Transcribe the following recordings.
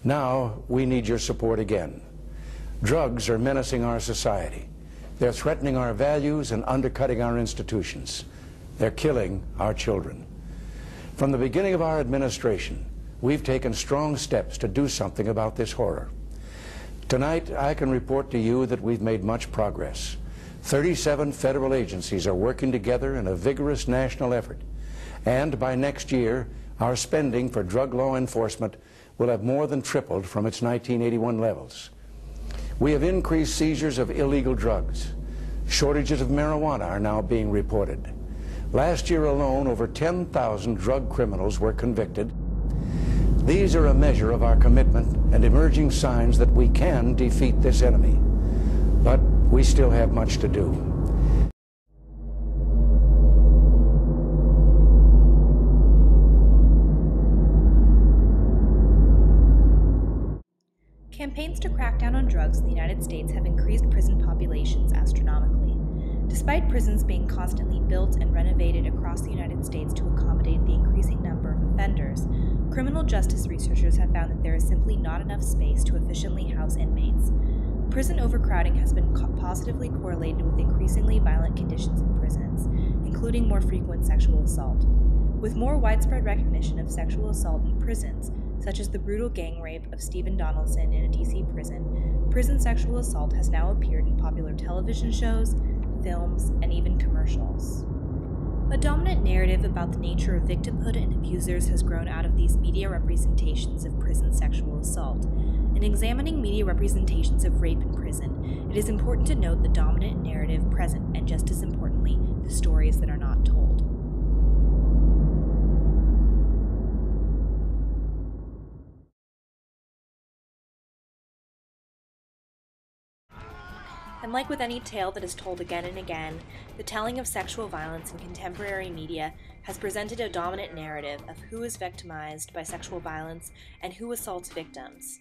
Now we need your support again. Drugs are menacing our society. They're threatening our values and undercutting our institutions. They're killing our children. From the beginning of our administration, we've taken strong steps to do something about this horror. Tonight, I can report to you that we've made much progress. 37 federal agencies are working together in a vigorous national effort. And by next year, our spending for drug law enforcement will have more than tripled from its 1981 levels. We have increased seizures of illegal drugs. Shortages of marijuana are now being reported. Last year alone, over 10,000 drug criminals were convicted. These are a measure of our commitment and emerging signs that we can defeat this enemy. But we still have much to do. Campaigns to crack down on drugs in the United States have increased prison populations astronomically. Despite prisons being constantly built and renovated across the United States to accommodate the increasing number of offenders, criminal justice researchers have found that there is simply not enough space to efficiently house inmates. Prison overcrowding has been positively correlated with increasingly violent conditions in prisons, including more frequent sexual assault. With more widespread recognition of sexual assault in prisons, such as the brutal gang rape of Stephen Donaldson in a D.C. prison, prison sexual assault has now appeared in popular television shows, films, and even commercials. A dominant narrative about the nature of victimhood and abusers has grown out of these media representations of prison sexual assault. In examining media representations of rape in prison, it is important to note the dominant narrative present and, just as importantly, the stories that are not told. And like with any tale that is told again and again, the telling of sexual violence in contemporary media has presented a dominant narrative of who is victimized by sexual violence and who assaults victims.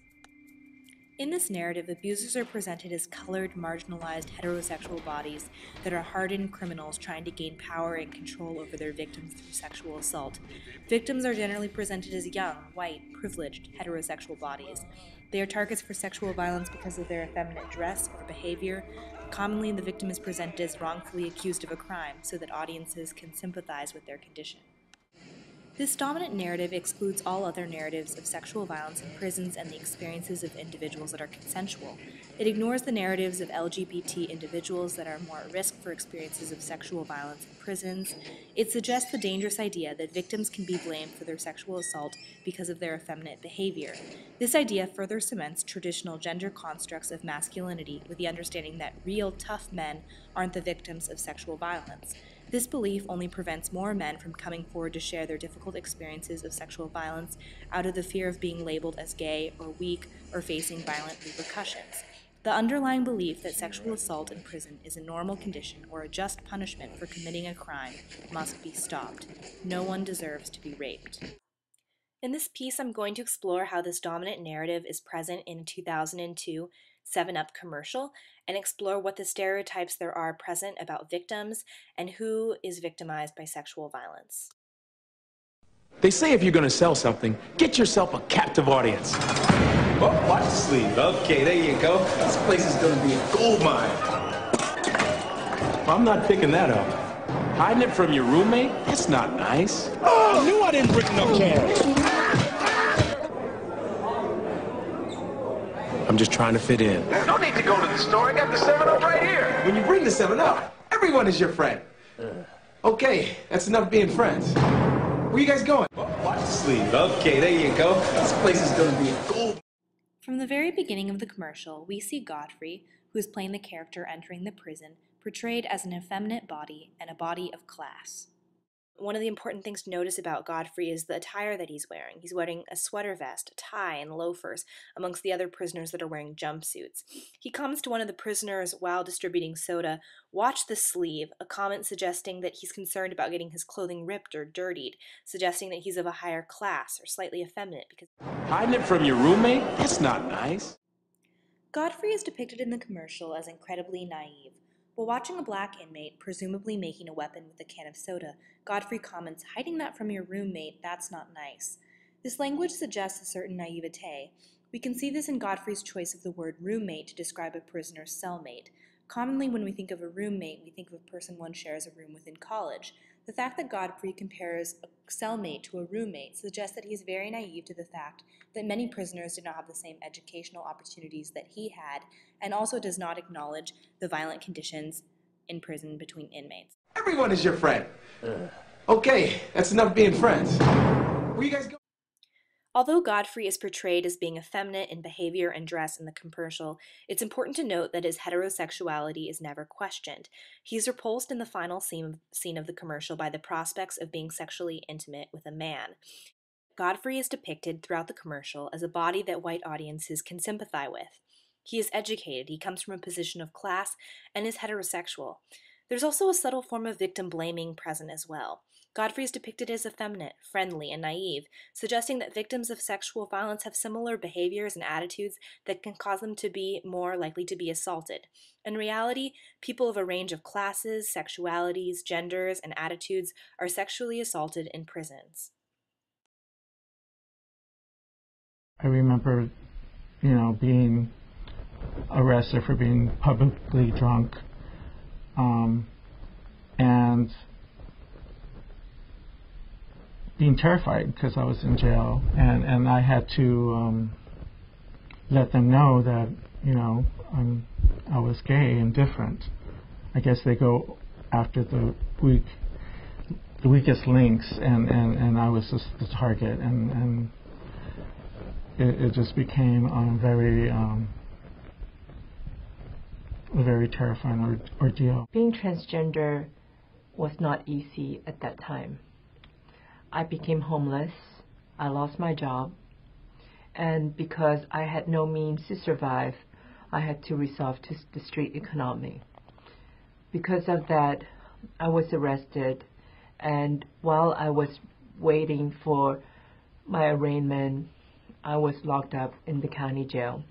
In this narrative, abusers are presented as colored, marginalized, heterosexual bodies that are hardened criminals trying to gain power and control over their victims through sexual assault. Victims are generally presented as young, white, privileged, heterosexual bodies. They are targets for sexual violence because of their effeminate dress or behavior. Commonly, the victim is presented as wrongfully accused of a crime so that audiences can sympathize with their condition. This dominant narrative excludes all other narratives of sexual violence in prisons and the experiences of individuals that are consensual. It ignores the narratives of LGBT individuals that are more at risk for experiences of sexual violence in prisons. It suggests the dangerous idea that victims can be blamed for their sexual assault because of their effeminate behavior. This idea further cements traditional gender constructs of masculinity with the understanding that real tough men aren't the victims of sexual violence. This belief only prevents more men from coming forward to share their difficult experiences of sexual violence out of the fear of being labeled as gay or weak or facing violent repercussions. The underlying belief that sexual assault in prison is a normal condition or a just punishment for committing a crime must be stopped. No one deserves to be raped. In this piece, I'm going to explore how this dominant narrative is present in a 2002 7-Up commercial and explore what the stereotypes there are present about victims and who is victimized by sexual violence. They say if you're going to sell something, get yourself a captive audience. Oh, watch the sleeve. Okay, there you go. This place is going to be a gold mine. I'm not picking that up. Hiding it from your roommate? That's not nice. Oh, I knew I didn't bring no cash. I'm just trying to fit in. No need to go to the store. I got the 7-Up right here. When you bring the 7-Up, everyone is your friend. Okay, that's enough being friends. Where you guys going? Oh, watch the sleeve. Okay, there you go. This place is going to be a gold. From the very beginning of the commercial, we see Godfrey, who is playing the character entering the prison, portrayed as an effeminate body and a body of class. One of the important things to notice about Godfrey is the attire that he's wearing. He's wearing a sweater vest, a tie, and loafers, amongst the other prisoners that are wearing jumpsuits. He comments to one of the prisoners while distributing soda, "Watch the sleeve," a comment suggesting that he's concerned about getting his clothing ripped or dirtied, suggesting that he's of a higher class or slightly effeminate because... Hiding it from your roommate? That's not nice. Godfrey is depicted in the commercial as incredibly naive. While watching a black inmate, presumably making a weapon with a can of soda, Godfrey comments, "Hiding that from your roommate, that's not nice." This language suggests a certain naivete, We can see this in Godfrey's choice of the word roommate to describe a prisoner's cellmate. Commonly, when we think of a roommate, we think of a person one shares a room with in college. The fact that Godfrey compares a cellmate to a roommate suggests that he is very naive to the fact that many prisoners did not have the same educational opportunities that he had, and also does not acknowledge the violent conditions in prison between inmates. Everyone is your friend. Okay, that's enough being friends. Where you guys going? Although Godfrey is portrayed as being effeminate in behavior and dress in the commercial, it's important to note that his heterosexuality is never questioned. He's repulsed in the final scene of the commercial by the prospects of being sexually intimate with a man. Godfrey is depicted throughout the commercial as a body that white audiences can sympathize with. He is educated, he comes from a position of class, and is heterosexual. There's also a subtle form of victim blaming present as well. Godfrey is depicted as effeminate, friendly, and naive, suggesting that victims of sexual violence have similar behaviors and attitudes that can cause them to be more likely to be assaulted. In reality, people of a range of classes, sexualities, genders, and attitudes are sexually assaulted in prisons. I remember, being arrested for being publicly drunk, and being terrified because I was in jail, and I had to let them know that I was gay and different. I guess they go after the weakest links, and I was just the target, and it just became a very terrifying ordeal. Being transgender was not easy at that time. I became homeless, I lost my job, and because I had no means to survive, I had to resort to the street economy. Because of that, I was arrested, and while I was waiting for my arraignment, I was locked up in the county jail.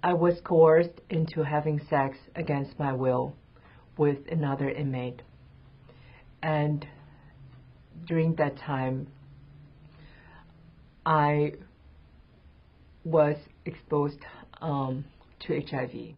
I was coerced into having sex against my will with another inmate. And during that time, I was exposed to HIV.